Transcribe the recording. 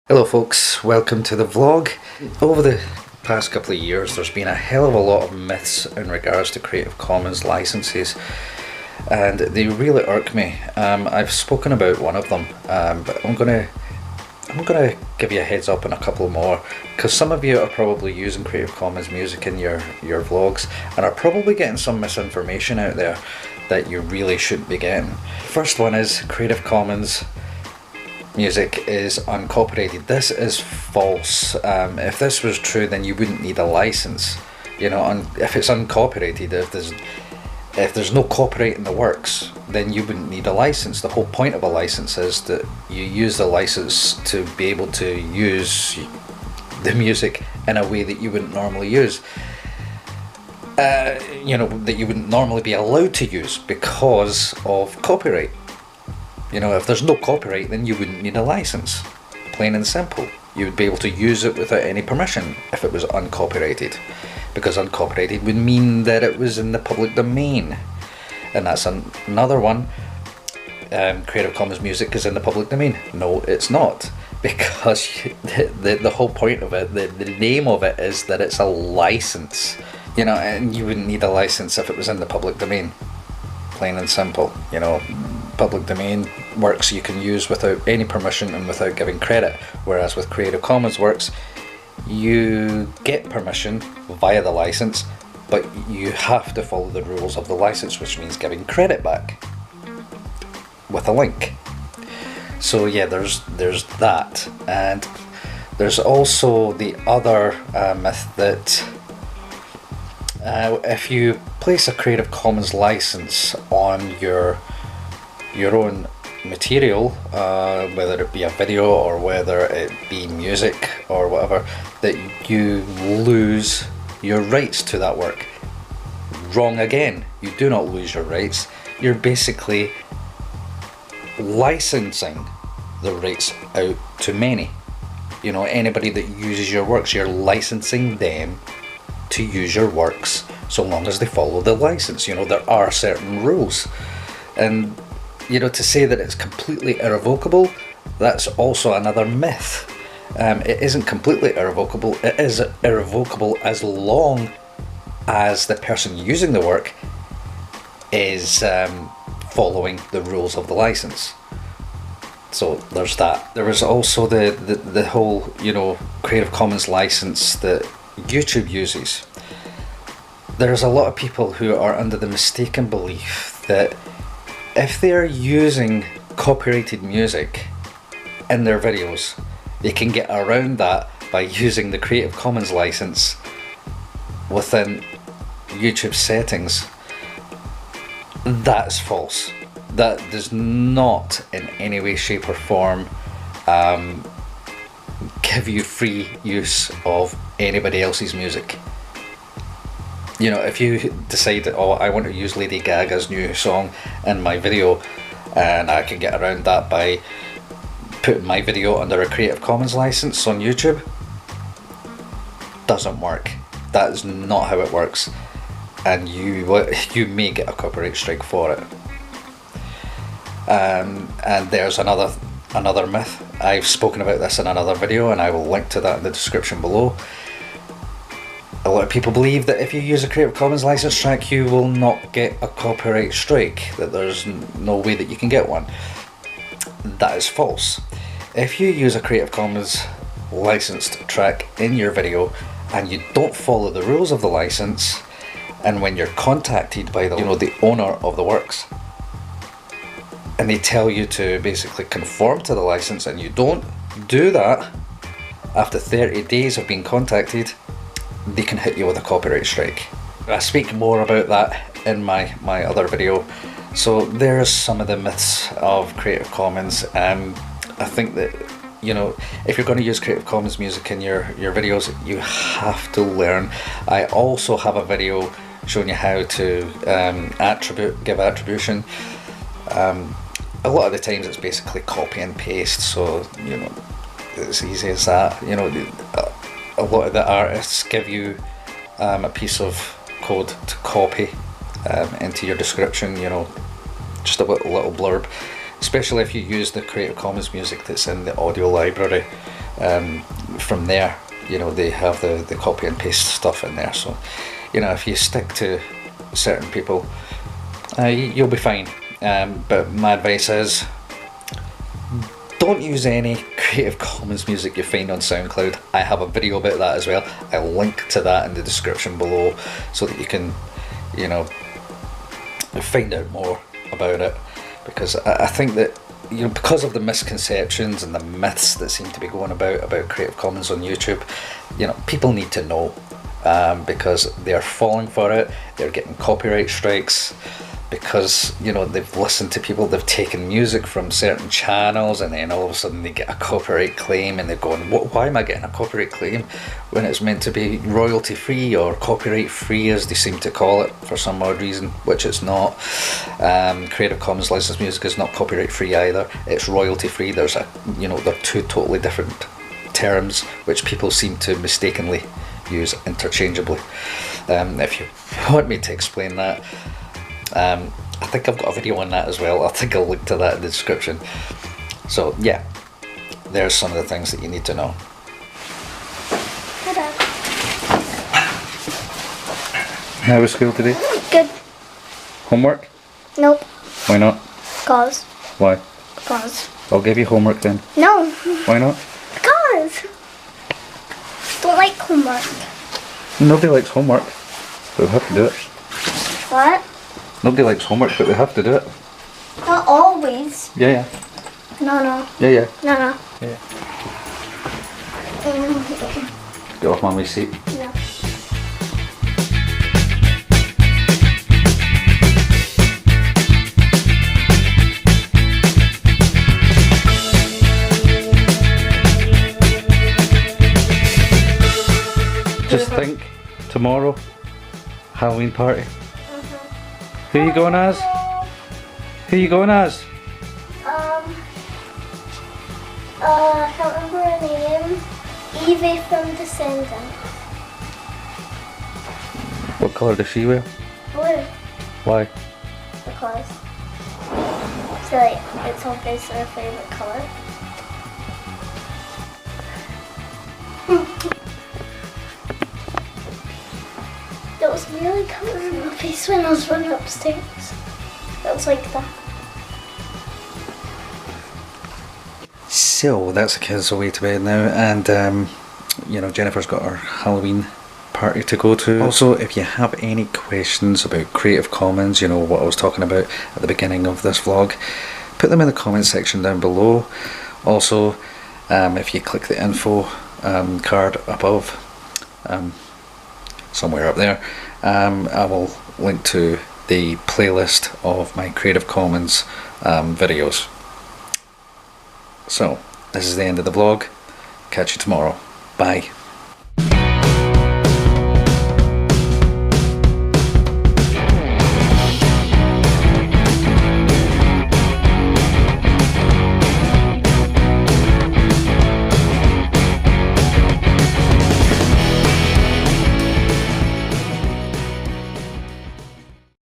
Hello folks, welcome to the vlog. Over the past couple of years there's been a hell of a lot of myths in regards to Creative Commons licenses, and they really irk me. I've spoken about one of them, but I'm gonna give you a heads up on a couple more, because some of you are probably using Creative Commons music in your vlogs and are probably getting some misinformation out there that you really shouldn't be getting. First one is Creative Commons music is uncopyrighted. This is false. If this was true, then you wouldn't need a license. You know, if it's uncopyrighted, if there's no copyright in the works, then you wouldn't need a license. The whole point of a license is that you use the license to be able to use the music in a way that you wouldn't normally use. That you wouldn't normally be allowed to use because of copyright. You know, if there's no copyright, then you wouldn't need a license. Plain and simple. You would be able to use it without any permission if it was uncopyrighted. Because uncopyrighted would mean that it was in the public domain. And that's another one. Creative Commons music is in the public domain. No, it's not. Because the whole point of it, the name of it is that it's a license. You know, and you wouldn't need a license if it was in the public domain. Plain and simple. You know, public domain works you can use without any permission and without giving credit, whereas with Creative Commons works you get permission via the license, but you have to follow the rules of the license, which means giving credit back with a link. So yeah, there's that. And there's also the other myth that if you place a Creative Commons license on your own material, whether it be a video or whether it be music or whatever, that you lose your rights to that work. Wrong again. You do not lose your rights. You're basically licensing the rights out to many. You know, anybody that uses your works, you're licensing them to use your works so long as they follow the license. You know, there are certain rules, and you know, to say that it's completely irrevocable, that's also another myth. It isn't completely irrevocable. It is irrevocable as long as the person using the work is following the rules of the license. So there's that. There is also the whole, you know, Creative Commons license that YouTube uses. There's a lot of people who are under the mistaken belief that if they're using copyrighted music in their videos, they can get around that by using the Creative Commons license within YouTube settings. That's false. That does not in any way, shape or form give you free use of anybody else's music. You know, if you decide that, oh, I want to use Lady Gaga's new song in my video, and I can get around that by putting my video under a Creative Commons license on YouTube, doesn't work. That is not how it works, and you may get a copyright strike for it. And there's another myth. I've spoken about this in another video, and I will link to that in the description below. A lot of people believe that if you use a Creative Commons license track, you will not get a copyright strike, that there's no way that you can get one. That is false. If you use a Creative Commons licensed track in your video and you don't follow the rules of the license, and when you're contacted by the owner of the works, and they tell you to basically conform to the license and you don't do that, after 30 days of being contacted, they can hit you with a copyright strike. I speak more about that in my other video. So there's some of the myths of Creative Commons. I think that, you know, if you're going to use Creative Commons music in your videos, you have to learn. I also have a video showing you how to give attribution. A lot of the times it's basically copy and paste, so you know, it's easy as that. You know, a lot of the artists give you a piece of code to copy into your description, you know, just a little blurb, especially if you use the Creative Commons music that's in the audio library. from there, you know, they have the copy and paste stuff in there. So, you know, if you stick to certain people, you'll be fine. But my advice is, don't use any Creative Commons music you find on SoundCloud. I have a video about that as well. I'll link to that in the description below so that you can, you know, find out more about it. Because I think that, you know, because of the misconceptions and the myths that seem to be going about Creative Commons on YouTube, you know, people need to know, because they're falling for it. They're getting copyright strikes because, you know, they've listened to people, they've taken music from certain channels, and then all of a sudden they get a copyright claim, and they're going, why am I getting a copyright claim when it's meant to be royalty free, or copyright free as they seem to call it for some odd reason, which it's not. Creative Commons licensed music is not copyright free either, it's royalty free. There's a, you know, they're two totally different terms which people seem to mistakenly use interchangeably. If you want me to explain that, I think I've got a video on that as well. I think I'll link to that in the description. So yeah, there's some of the things that you need to know. Hello. How was school today? Good. Homework? Nope. Why not? Cause. Why? Because. I'll give you homework then. No. Why not? Because. Don't like homework. Nobody likes homework, but we have to do it. What? Nobody likes homework, but we have to do it. Not always. Yeah. No. Yeah. No. Yeah. Get off Mummy's seat. No. Just think, tomorrow, Halloween party. Who are you going as? Who are you going as? I can't remember her name. Evie from Descendants. What colour does she wear? Blue. Why? Because. So like, it's obviously her favourite colour. It was really covering my face when I was running upstairs. It was like that. So that's the kids away to bed now, and you know, Jennifer's got her Halloween party to go to. Also, if you have any questions about Creative Commons, you know, what I was talking about at the beginning of this vlog, put them in the comment section down below. Also, if you click the info card above, somewhere up there, I will link to the playlist of my Creative Commons videos. So, this is the end of the vlog. Catch you tomorrow. Bye.